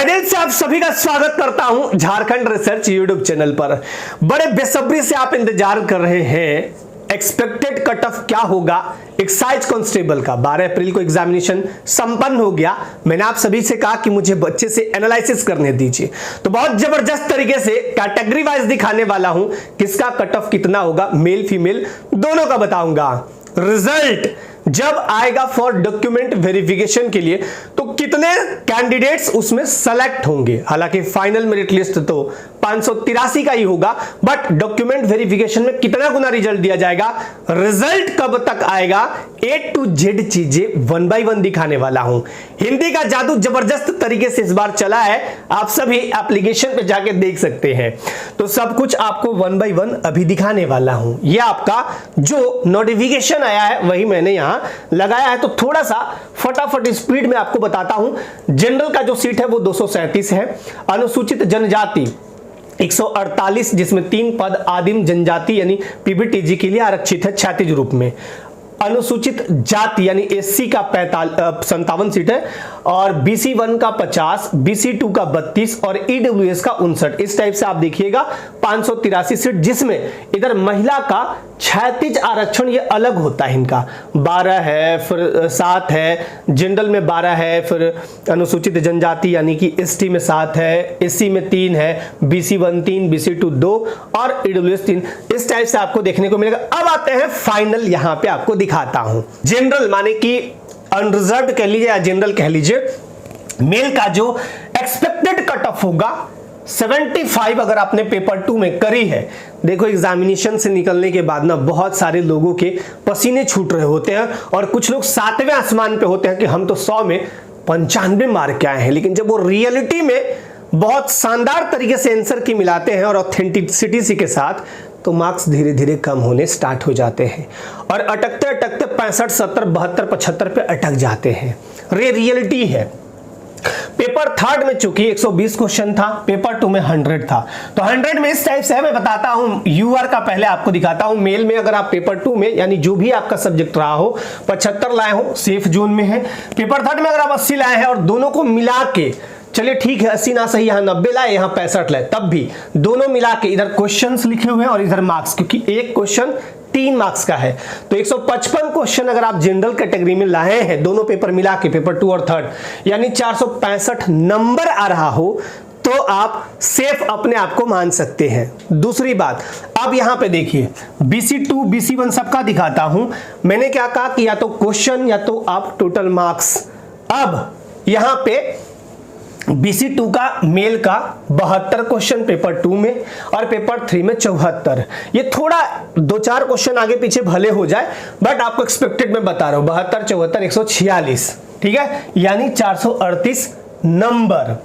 तहे दिल से आप सभी का स्वागत करता हूं झारखंड रिसर्च यूट्यूब चैनल पर। बड़े बेसब्री से आप इंतजार कर रहे हैं एक्सपेक्टेड कट ऑफ क्या होगा एक्साइज कांस्टेबल का। 12 अप्रैल को एग्जामिनेशन संपन्न हो गया। मैंने आप सभी से कहा कि मुझे बच्चे से एनालिसिस करने दीजिए, तो बहुत जबरदस्त तरीके से कैटेगरी वाइज दिखाने वाला हूं किसका कट ऑफ कितना होगा, मेल फीमेल दोनों का बताऊंगा। रिजल्ट जब आएगा फॉर डॉक्यूमेंट वेरिफिकेशन के लिए तो कितने कैंडिडेट्स उसमें सेलेक्ट होंगे। हालांकि फाइनल मेरिट लिस्ट तो 583 का ही होगा, बट डॉक्यूमेंट वेरिफिकेशन में कितना गुना रिजल्ट दिया जाएगा, रिजल्ट कब तक आएगा, A to Z चीजें 1 by 1 दिखाने वाला हूं। हिंदी का जादू जबरदस्त तरीके से इस बार चला है, आप सभी एप्लीकेशन पे जाके देख सकते हैं। तो सब कुछ आपको 1 by 1 अभी दिखाने वाला हूं। यह आपका जो नोटिफिकेशन आया है वही मैंने यहां लगाया है, तो थोड़ा सा फटाफट स्पीड में आपको बताता हूं। जनरल का जो सीट है वो 237 है, अनुसूचित जनजाति 148 जिसमें 3 पद आदिम जनजाति यानी पीबीटीजी के लिए आरक्षित है 36 रूप में। अनुसूचित जाति यानी एससी का 57 सीट है और बीसी 1 का 50, बीसी 2 का 32 और ईडब्ल्यूएस का 59। इस टाइप से आप देखिएगा 583 सीट, जिसमें इधर महिला का 36 आरक्षण ये अलग होता है। इनका 12 है, फिर 7 है, जनरल में 12 है, फिर अनुसूचित जनजाति यानी कि एसटी में 7 है, एससी में 3 है, बीसी 1 3, बीसी 2 2 और ईडब्ल्यूएस 3। इस टाइप से आपको देखने को मिलेगा। अब आते हैं फाइनल, यहां पे आपको दिखाता हूं। जनरल माने कि अनरिजर्व्ड कह लीजिए या जनरल कह लीजिए, मेल का जो एक्सपेक्टेड कट ऑफ होगा 75 अगर आपने पेपर 2 में करी है। देखो एग्जामिनेशन से निकलने के बाद ना बहुत सारे लोगों के पसीने छूट रहे होते हैं और कुछ लोग 7वें आसमान पे होते हैं कि हम तो 100 में 95 मार्क के आए हैं, लेकिन जब वो रियलिटी में बहुत शानदार तरीके से आंसर की मिलाते हैं और ऑथेंटिसिटी के साथ, तो मार्क्स धीरे धीरे कम होने स्टार्ट हो जाते हैं और अटकते अटकते 65 70 72 75 पे अटक जाते हैं। रियलिटी है। पेपर 3 में चूंकि 120 क्वेश्चन था, पेपर 2 में 100 था, तो 100 में इस टाइप से है। मैं बताता हूं यूआर का, पहले आपको दिखाता हूं। मेल में अगर आप पेपर 2 में यानी जो भी आपका सब्जेक्ट रहा हो 75 लाए हो, सेफ जोन में है। पेपर 3 में अगर आप 80 लाए हैं और दोनों को मिला के, चलिए ठीक है 80 ना सही, यहां 90 लाए, यहां 65 लाए, तब भी दोनों मिला के इधर क्वेश्चंस लिखे हुए हैं और इधर मार्क्स, क्योंकि एक क्वेश्चन 3 मार्क्स का है। तो 155 क्वेश्चन अगर आप जनरल कैटेगरी में लाए हैं दोनों पेपर मिला के, पेपर 2 और 3, यानी 465 नंबर आ रहा हो, तो आप सेफ अपने आप को मान सकते हैं। दूसरी बात, अब यहां पे देखिए बीसी 2 बीसी 1 सबका दिखाता हूं। मैंने क्या कहा कि या तो क्वेश्चन या तो आप टोटल मार्क्स। अब यहां पे बीसी 2 का मेल का 72 क्वेश्चन पेपर 2 में और पेपर 3 में 74। ये थोड़ा 2-4 क्वेश्चन आगे पीछे भले हो जाए, बट आपको एक्सपेक्टेड में बता रहा हूं 72 74 146, ठीक है, यानी 438 नंबर।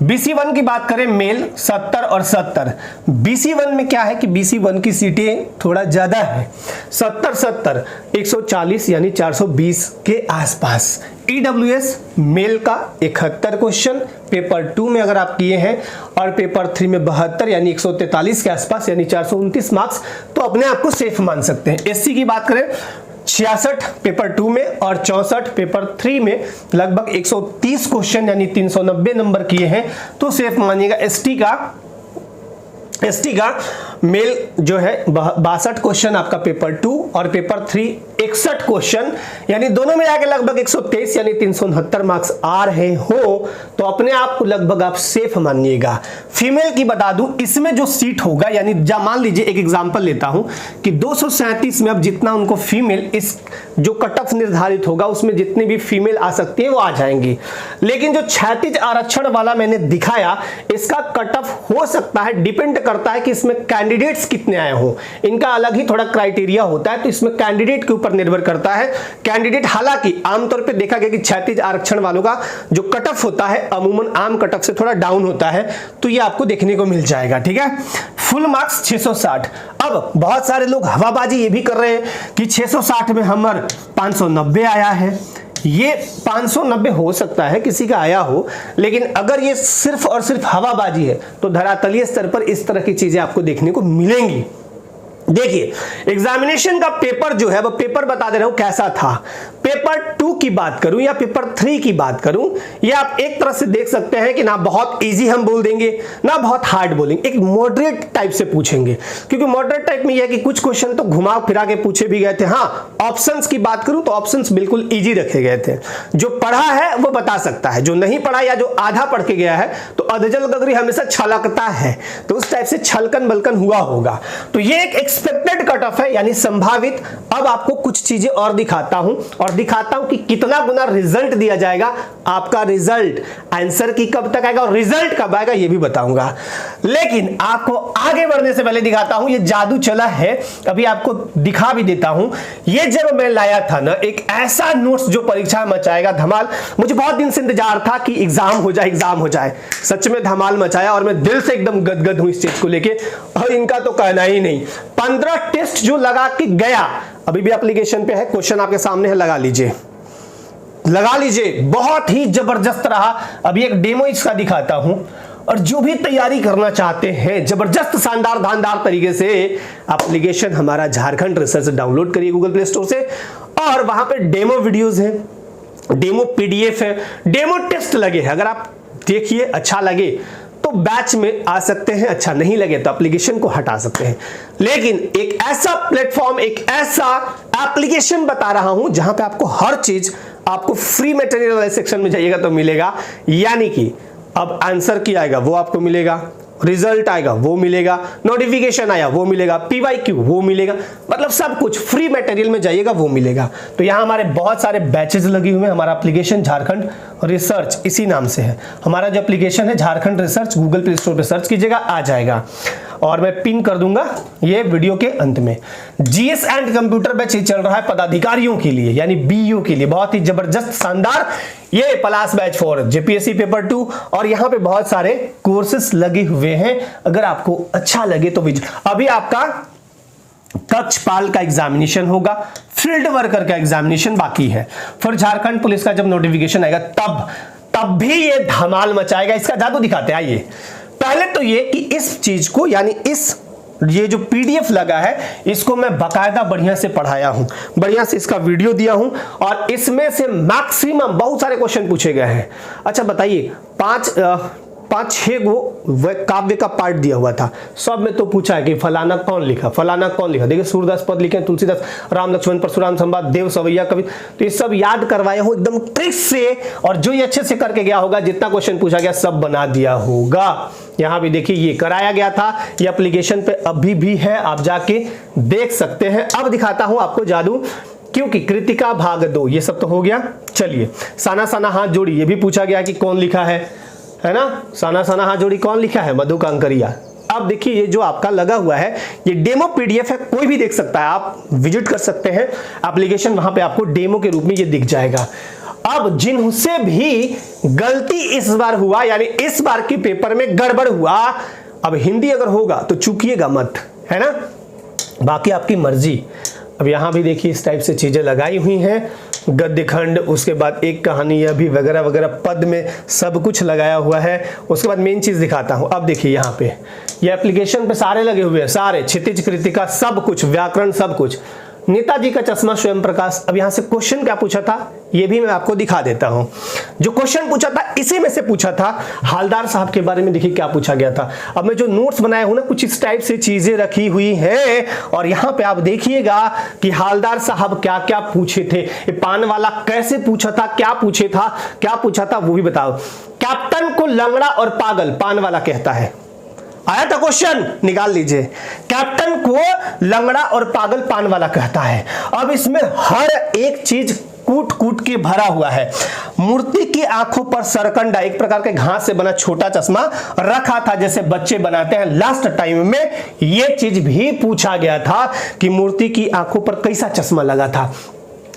बीसी 1 की बात करें, मेल 70 और 70। बीसी 1 में क्या है कि बीसी 1 की सीटें थोड़ा ज्यादा है, 70 70 140 यानी 420 के आसपास। ईडब्ल्यूएस मेल का 71 क्वेश्चन पेपर 2 में अगर आप किए हैं और पेपर 3 में 72 यानी 143 के आसपास, यानी 429 मार्क्स, तो अपने आप को सेफ मान सकते हैं। एससी की बात करें 66 पेपर 2 में और 64 पेपर 3 में, लगभग 130 क्वेश्चन यानी 390 नंबर किए हैं, तो सेफ मानिएगा। एसटी का मेल जो है 62 क्वेश्चन आपका पेपर 2 और पेपर 3 61 क्वेश्चन, यानी दोनों मिला के लगभग 123 यानी 369 मार्क्स आ रहे हो, तो अपने आप को लगभग आप सेफ मानिएगा। फीमेल की बता दूं, इसमें जो सीट होगा, यानी मान लीजिए एक एग्जांपल लेता हूं कि 237 में अब जितना उनको फीमेल, इस जो कट ऑफ निर्धारित होगा उसमें जितनी भी फीमेल आ सकती है वो आ जाएंगी। लेकिन जो 36 आरक्षण वाला मैंने दिखाया, इसका कट ऑफ हो सकता है, डिपेंड करता है कि इसमें कैंडिडेट्स कितने आए हो। इनका अलग ही थोड़ा क्राइटेरिया होता है, तो इसमें कैंडिडेट के ऊपर निर्भर करता है। कैंडिडेट, हालांकि आमतौर पे देखा गया कि 36 आरक्षण वालों का जो कट ऑफ होता है अमूमन आम कट ऑफ से थोड़ा डाउन होता है, तो ये आपको देखने को मिल जाएगा, ठीक है। Full marks 660। अब बहुत सारे लोग हवाबाजी ये भी कर रहे हैं कि 660 में हमारा 590 आया है। ये 590 हो सकता है किसी का आया हो, लेकिन अगर ये सिर्फ और सिर्फ हवाबाजी है तो धरातलीय स्तर पर इस तरह की चीजें आपको देखने को मिलेंगी। देखिए एग्जामिनेशन का पेपर जो है वो पेपर बता दे रहा हूं कैसा था। पेपर 2 की बात करूं या पेपर 3 की बात करूं, ये आप एक तरह से देख सकते हैं कि ना बहुत इजी हम बोल देंगे ना बहुत हार्ड बोलेंगे, एक मॉडरेट टाइप से पूछेंगे। क्योंकि मॉडरेट टाइप में यह है कि कुछ क्वेश्चन तो घुमा फिरा के पूछे भी गए थे। हाँ, ऑप्शंस की बात करूं तो ऑप्शंस बिल्कुल इजी रखे गए थे। जो पढ़ा है वो बता सकता है, जो नहीं पढ़ा या जो आधा पढ़ के गया है तो अधजल गगरी हमेशा छलकता है, तो उस टाइप से छलकन बलकन हुआ होगा। तो ये एक एक्सपेक्टेड कट ऑफ है यानी संभावित। अब आपको कुछ चीजें और दिखाता हूं और दिखाता हूं कि कितना गुना रिजल्ट दिया जाएगा। आपका रिजल्ट आंसर की कब तक आएगा और रिजल्ट कब आएगा ये भी बताऊंगा। लेकिन आपको आगे बढ़ने से पहले दिखाता हूं, ये जादू चला है, अभी आपको दिखा भी देता हूं। ये जब मैं लाया था ना एक ऐसा नोट्स जो परीक्षा में मचाएगा धमाल, मुझे बहुत दिन से इंतजार था कि एग्जाम हो जाए, एग्जाम हो जाए। सच में धमाल मचाया और मैं दिल से एकदम गदगद हूं इस चीज को लेके, और इनका तो कहना ही नहीं। 15 टेस्ट जो लगा के गया, अभी भी एप्लीकेशन पे है, क्वेश्चन आपके सामने है, लगा लीजिए, लगा लीजिए। बहुत ही जबरदस्त रहा। अभी एक डेमो इसका दिखाता हूं, और जो भी तैयारी करना चाहते हैं जबरदस्त शानदार धानदार तरीके से, एप्लीकेशन हमारा झारखंड रिसर्च डाउनलोड करिए गूगल प्ले स्टोर से, और वहां पे डेमो वीडियोस है, डेमो पीडीएफ है, डेमो टेस्ट लगे हैं। अगर आप देखिए अच्छा लगे तो बैच में आ सकते हैं, अच्छा नहीं लगे तो एप्लीकेशन को हटा सकते हैं। लेकिन एक ऐसा प्लेटफॉर्म, एक ऐसा एप्लीकेशन बता रहा हूं जहां पे आपको हर चीज, आपको फ्री मटेरियल वाले सेक्शन में जाइएगा तो मिलेगा। यानी कि अब आंसर की आएगा वो आपको मिलेगा, रिजल्ट आएगा वो मिलेगा, नोटिफिकेशन आया वो मिलेगा, पीवाईक्यू वो मिलेगा, मतलब सब कुछ फ्री मटेरियल में जाइएगा वो मिलेगा। तो यहाँ हमारे बहुत सारे बैचेस लगे हुए हैं। हमारा एप्लीकेशन झारखंड रिसर्च इसी नाम से है। हमारा जो एप्लीकेशन है Jharkhand research, Google play store पे सर्च कीजिएगा, आ जाएगा, और मैं पिन कर दूंगा ये वीडियो के अंत में। जीएस एंड कंप्यूटर बैच चल रहा है पदाधिकारियों के लिए यानी बीयू के लिए, बहुत ही जबरदस्त शानदार ये plus batch for JPSC paper 2, और यहाँ पे बहुत सारे कोर्सेस लगे हुए हैं। अगर आपको अच्छा लगे तो अभी आपका कक्षपाल का एग्जामिनेशन होगा, फील्ड वर्कर का एग्जामिनेशन बाकी है, फिर झारखंड पुलिस का जब नोटिफिकेशन आएगा तब भी ये धमाल मचाएगा। इसका जादू दिखाते हैं। आइए पहले तो ये कि इस चीज को यानी ये जो पीडीएफ लगा है इसको मैं बकायदा बढ़िया से पढ़ाया हूं, बढ़िया से इसका वीडियो दिया हूं, और इसमें से मैक्सिमम बहुत सारे क्वेश्चन पूछे गए हैं। अच्छा बताइए, 5-6 गो काव्य का पार्ट दिया हुआ था, सब में तो पूछा है कि फलाना कौन लिखा, फलाना कौन लिखा। देखिए सूरदास पद लिखे, तुलसीदास, राम लक्ष्मण परशुराम संवाद, देव सवैया कवि, तो ये सब याद करवाया हूं एकदम ट्रिक से, और जो ये अच्छे से करके गया होगा, जितना क्वेश्चन पूछा गया सब बना दिया होगा। यहां भी देखिए ये कराया गया था, ये एप्लीकेशन पे अभी भी है, आप जाके देख सकते हैं। अब दिखाता हूं आपको जादू, क्योंकि कृतिका भाग 2 ये सब तो हो गया। चलिए साना साना हाथ जोड़ी, ये भी पूछा गया कि कौन लिखा है ना, साना साना हाथ जोड़ी कौन लिखा है, मधु कांकरिया। अब देखिए ये जो आपका लगा हुआ है ये डेमो पीडीएफ है, कोई भी देख सकता है, आप विजिट कर सकते हैं एप्लीकेशन, वहां पे आपको डेमो के रूप में ये दिख जाएगा। अब जिनसे भी गलती इस बार हुआ यानी इस बार के पेपर में गड़बड़ हुआ, अब हिंदी अगर होगा तो चूकिएगा मत, है ना, बाकी आपकी मर्जी। अब यहां भी देखिए इस टाइप से चीजें लगाई हुई हैं, गद्य खंड, उसके बाद एक कहानी अभी वगैरह वगैरह, पद में सब कुछ लगाया हुआ है। उसके बाद मेन चीज दिखाता हूं। अब देखिए यहाँ पे ये एप्लीकेशन पे सारे लगे हुए हैं, सारे क्षितिज कृतिका सब कुछ, व्याकरण सब कुछ, नेताजी का चश्मा स्वयं प्रकाश। अब यहां से क्वेश्चन क्या पूछा था ये भी मैं आपको दिखा देता हूं। जो क्वेश्चन पूछा था इसी में से पूछा था हालदार साहब के बारे में, देखिए क्या पूछा गया था। अब मैं जो नोट्स बनाया हूं ना कुछ इस टाइप से चीजें रखी हुई हैं, और यहां पे आप देखिएगा कि हालदार साहब क्या क्या पूछे थे, ये पान वाला कैसे पूछा था, क्या पूछा था वो भी बताओ। कैप्टन को लंगड़ा और पागल पान वाला कहता है, आया था क्वेश्चन, निकाल लीजिए। कैप्टन को लंगड़ा और पागल पान वाला कहता है। अब इसमें हर एक चीज कूट कूट के भरा हुआ है। मूर्ति की आंखों पर सरकंडा, एक प्रकार के घास से बना छोटा चश्मा रखा था जैसे बच्चे बनाते हैं। लास्ट टाइम में यह चीज भी पूछा गया था कि मूर्ति की आंखों पर कैसा चश्मा लगा था।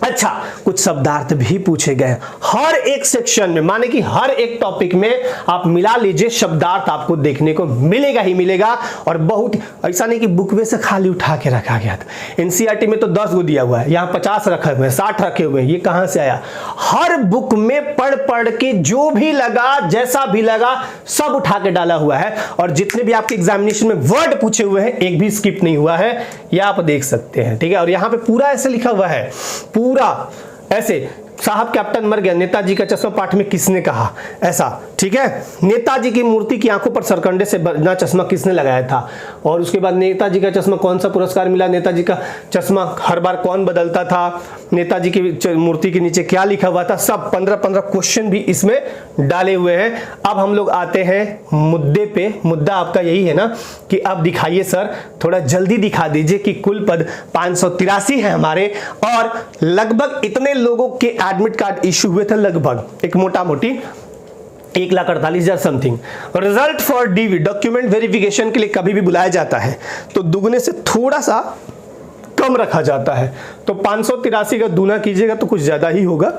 अच्छा, कुछ शब्दार्थ भी पूछे गए हर एक सेक्शन में, माने कि हर एक टॉपिक में आप मिला लीजिए, शब्दार्थ आपको देखने को मिलेगा ही मिलेगा। और बहुत ऐसा नहीं कि बुक में से खाली उठा के रखा गया था। एनसीईआरटी में तो 10 गो दिया हुआ है, यहाँ 50 रखे हुए हैं, 60 रखे हुए हैं, ये कहां से आया? हर बुक में पढ़ पढ़ के जो भी लगा, जैसा भी लगा, सब उठा के डाला हुआ है। और जितने भी आपके एग्जामिनेशन में वर्ड पूछे हुए हैं, एक भी स्किप नहीं हुआ है, यह आप देख सकते हैं। ठीक है, और यहाँ पे पूरा ऐसे लिखा हुआ है, पूरा ऐसे, साहब कैप्टन मर गया, नेताजी का चश्मा पाठ में किसने कहा, ऐसा। ठीक है, नेताजी की मूर्ति की आंखों पर सरकंडे से बना चश्मा किसने लगाया था, और उसके बाद नेताजी का चश्मा कौन सा पुरस्कार मिला, नेताजी का चश्मा हर बार कौन बदलता था, नेताजी की मूर्ति के नीचे क्या लिखा हुआ था, सब 15-15 क्वेश्चन भी इसमें डाले हुए हैं। अब हम लोग आते हैं मुद्दे पे। मुद्दा आपका यही है ना कि अब दिखाइए सर, थोड़ा जल्दी दिखा दीजिए कि कुल पद 583 है हमारे, और लगभग इतने लोगों के एडमिट कार्ड इशू हुए थे, लगभग एक मोटा मोटी 1,48,000 something. Result for DV document verification के लिए कभी भी बुलाया जाता है तो दुगने से थोड़ा सा कम रखा जाता है, तो 583 का दूना कीजिएगा तो कुछ ज्यादा ही होगा,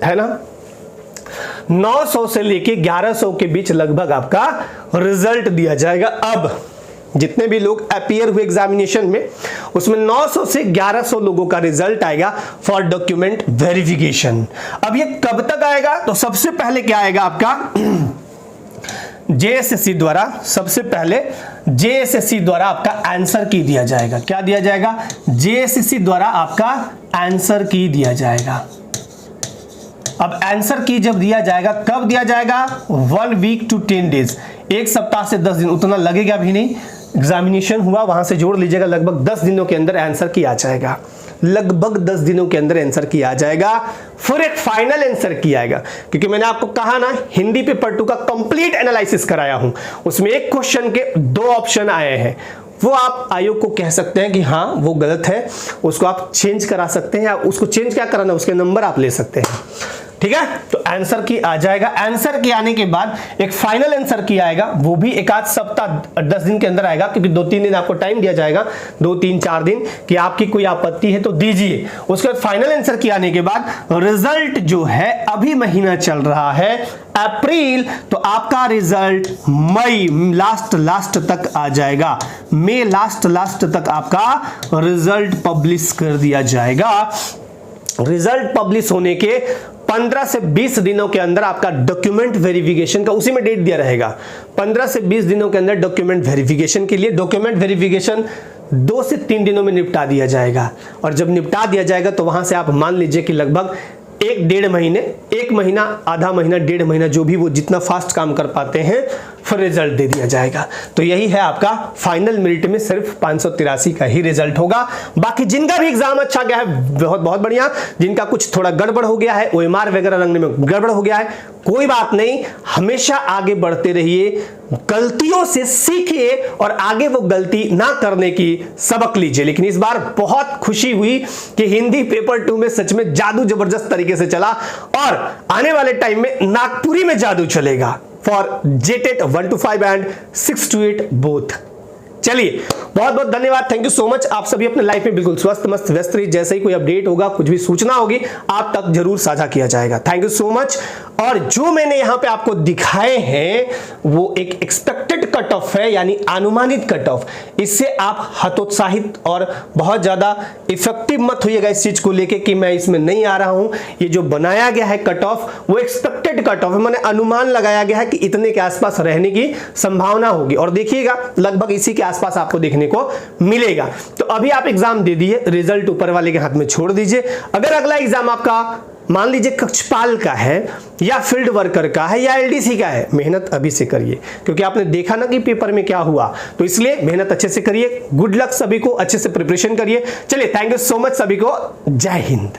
है ना। 900 से लेके 1100 के बीच लगभग आपका रिजल्ट दिया जाएगा। अब जितने भी लोग अपीयर हुए एग्जामिनेशन में, उसमें 900 से 1100 लोगों का रिजल्ट आएगा फॉर डॉक्यूमेंट वेरिफिकेशन। अब ये कब तक आएगा? तो सबसे पहले क्या आएगा आपका जेएसएससी द्वारा, सबसे पहले जेएसएससी द्वारा आपका आंसर की दिया जाएगा। क्या दिया जाएगा? जेएसएससी द्वारा आपका आंसर की दिया जाएगा। अब आंसर की जब दिया जाएगा, कब दिया जाएगा? 1 वीक to 10 डेज, 1 सप्ताह से 10 दिन, उतना लगेगा भी नहीं। एग्जामिनेशन हुआ, वहां से जोड़ लीजिएगा, लगभग 10 दिनों के अंदर आंसर की आ जाएगा, लगभग 10 दिनों के अंदर आंसर की आ जाएगा, फिर एक फाइनल आंसर की आएगा। क्योंकि मैंने आपको कहा ना, हिंदी पेपर 2 का कंप्लीट एनालिसिस कराया हूं, उसमें एक क्वेश्चन के 2 ऑप्शन आए हैं, वो आप आयोग को कह सकते हैं कि हाँ वो गलत है, उसको आप चेंज करा सकते हैं, या उसको चेंज क्या कराना, उसके नंबर आप ले सकते हैं। ठीक है, तो आंसर की आ जाएगा। आंसर की आने के बाद एक फाइनल आंसर की आएगा, वो भी एक आध सप्ताह 10 दिन के अंदर आएगा, क्योंकि 2-3 दिन आपको टाइम दिया जाएगा, 2-3-4 दिन कि आपकी कोई आपत्ति है तो दीजिए। उसके बाद फाइनल आंसर की आने के बाद रिजल्ट जो है, अभी महीना चल रहा है अप्रैल, तो आपका रिजल्ट मई लास्ट तक आ जाएगा, मई लास्ट तक आपका रिजल्ट पब्लिश कर दिया जाएगा। रिजल्ट पब्लिश होने के 15 से 20 दिनों के अंदर आपका डॉक्यूमेंट वेरिफिकेशन का, उसी में डेट दिया रहेगा, 15 से 20 दिनों के अंदर डॉक्यूमेंट वेरिफिकेशन के लिए, डॉक्यूमेंट वेरिफिकेशन 2 से 3 दिनों में निपटा दिया जाएगा। और जब निपटा दिया जाएगा तो वहां से आप मान लीजिए कि लगभग 1-1.5 महीने, 1 महीना, आधा महीना, 1.5 महीना, जो भी वो जितना फास्ट काम कर पाते हैं, फिर रिजल्ट दे दिया जाएगा। तो यही है आपका फाइनल मेरिट में सिर्फ 583 का ही रिजल्ट होगा। बाकी जिनका भी एग्जाम अच्छा गया है बहुत बहुत बढ़िया, जिनका कुछ थोड़ा गड़बड़ हो गया है, ओएमआर वगैरह रंगने में गड़बड़ हो गया है, कोई बात नहीं, हमेशा आगे बढ़ते रहिए, गलतियों से सीखिए और आगे वो गलती ना करने की सबक लीजिए। लेकिन इस बार बहुत खुशी हुई कि हिंदी पेपर 2 में सच में जादू जबरदस्त तरीके से चला, और आने वाले टाइम में नागपुरी में जादू चलेगा for JTET 1 to 5 and 6 to 8 both. चलिए, बहुत बहुत धन्यवाद, थैंक यू सो मच। आप सभी अपने लाइफ में बिल्कुल स्वस्थ मस्त व्यस्त रहिए, जैसे ही कोई अपडेट होगा, कुछ भी सूचना होगी, आप तक जरूर साझा किया जाएगा। Thank you so much. और जो मैंने यहां पे आपको दिखाए हैं वो एक एक्सपेक्टेड कट ऑफ है, यानी अनुमानित कट ऑफ। इससे आप हतोत्साहित और बहुत ज्यादा इफेक्टिव मत होइएगा इस चीज को लेके कि मैं इसमें नहीं आ रहा हूं। ये जो बनाया गया है कट ऑफ, वो एक्सपेक्टेड कट ऑफ है, मैंने अनुमान लगाया गया है कि इतने के आसपास रहने की संभावना होगी, और देखिएगा लगभग इसी के आसपास आपको देखने को मिलेगा। तो अभी आप एग्जाम दे दिए, रिजल्ट ऊपर वाले के हाथ में छोड़ दीजिए। अगर अगला एग्जाम आपका मान लीजिए कक्षपाल का है, या फील्ड वर्कर का है, या एलडीसी का है, मेहनत अभी से करिए, क्योंकि आपने देखा ना कि पेपर में क्या हुआ, तो इसलिए मेहनत अच्छे से करिए। गुड लक सभी को, अच्छे से प्रिपरेशन करिए। चलिए, थैंक यू सो मच सभी को, जय हिंद।